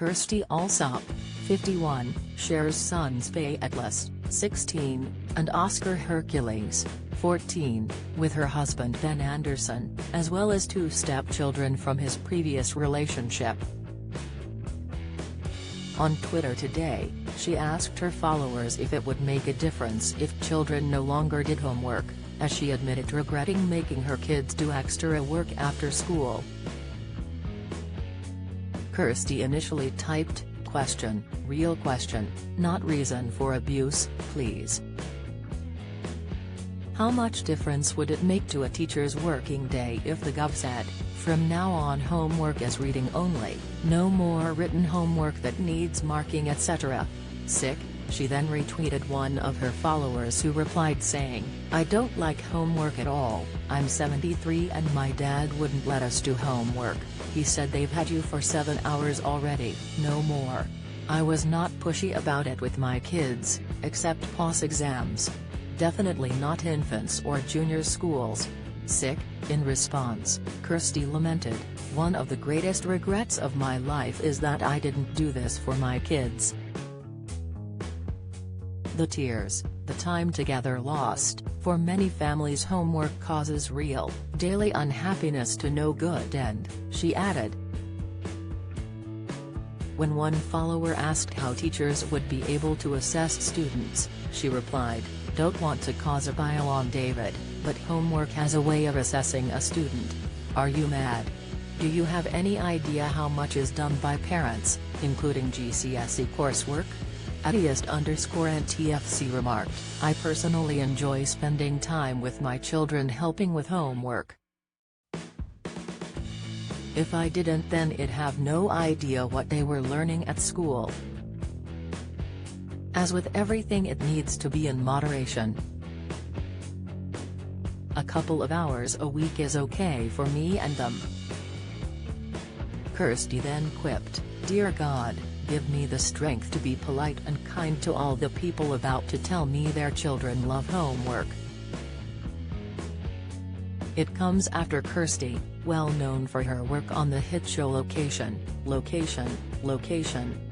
Kirstie Allsopp, 51, shares sons Faye Atlas, 16, and Oscar Hercules, 14, with her husband Ben Anderson, as well as 2 stepchildren from his previous relationship. On Twitter today, she asked her followers if it would make a difference if children no longer did homework, as she admitted regretting making her kids do extra work after school. Kirstie initially typed, "Question, real question, not reason for abuse, please. How much difference would it make to a teacher's working day if the gov said, from now on homework is reading only, no more written homework that needs marking etc. Sick?" She then retweeted one of her followers who replied saying, "I don't like homework at all, I'm 73 and my dad wouldn't let us do homework, he said they've had you for 7 hours already, no more. I was not pushy about it with my kids, except POS exams. Definitely not infants or junior schools. Sick?" In response, Kirstie lamented, "One of the greatest regrets of my life is that I didn't do this for my kids. The tears, the time together lost, for many families homework causes real, daily unhappiness to no good end," she added. When one follower asked how teachers would be able to assess students, she replied, "Don't want to cause a pile on David, but homework has a way of assessing a student. Are you mad? Do you have any idea how much is done by parents, including GCSE coursework?" @_NTFC remarked, "I personally enjoy spending time with my children helping with homework. If I didn't then I'd have no idea what they were learning at school. As with everything it needs to be in moderation. A couple of hours a week is okay for me and them." Kirstie then quipped, "Dear God, give me the strength to be polite and kind to all the people about to tell me their children love homework." It comes after Kirstie, well known for her work on the hit show Location,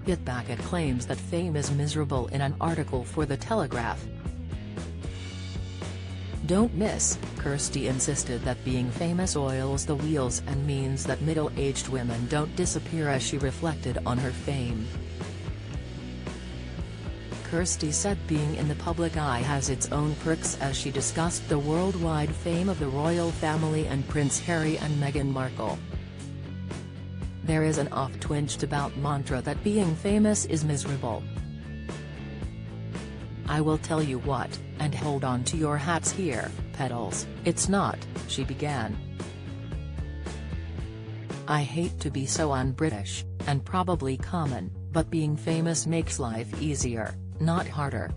hit back at claims that fame is miserable in an article for The Telegraph. "Don't miss," Kirstie insisted that being famous oils the wheels and means that middle-aged women don't disappear as she reflected on her fame. Kirstie said being in the public eye has its own perks as she discussed the worldwide fame of the royal family and Prince Harry and Meghan Markle. "There is an oft-twinged about mantra that being famous is miserable. I will tell you what, and hold on to your hats here, pedals, it's not," she began. "I hate to be so un-British, and probably common, but being famous makes life easier, not harder.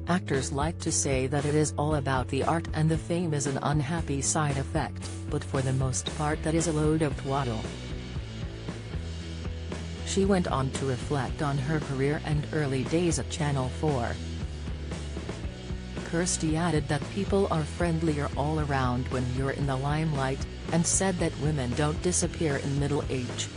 Actors like to say that it is all about the art and the fame is an unhappy side effect, but for the most part that is a load of twaddle." She went on to reflect on her career and early days at Channel 4. Kirstie added that people are friendlier all around when you're in the limelight, and said that women don't disappear in middle age.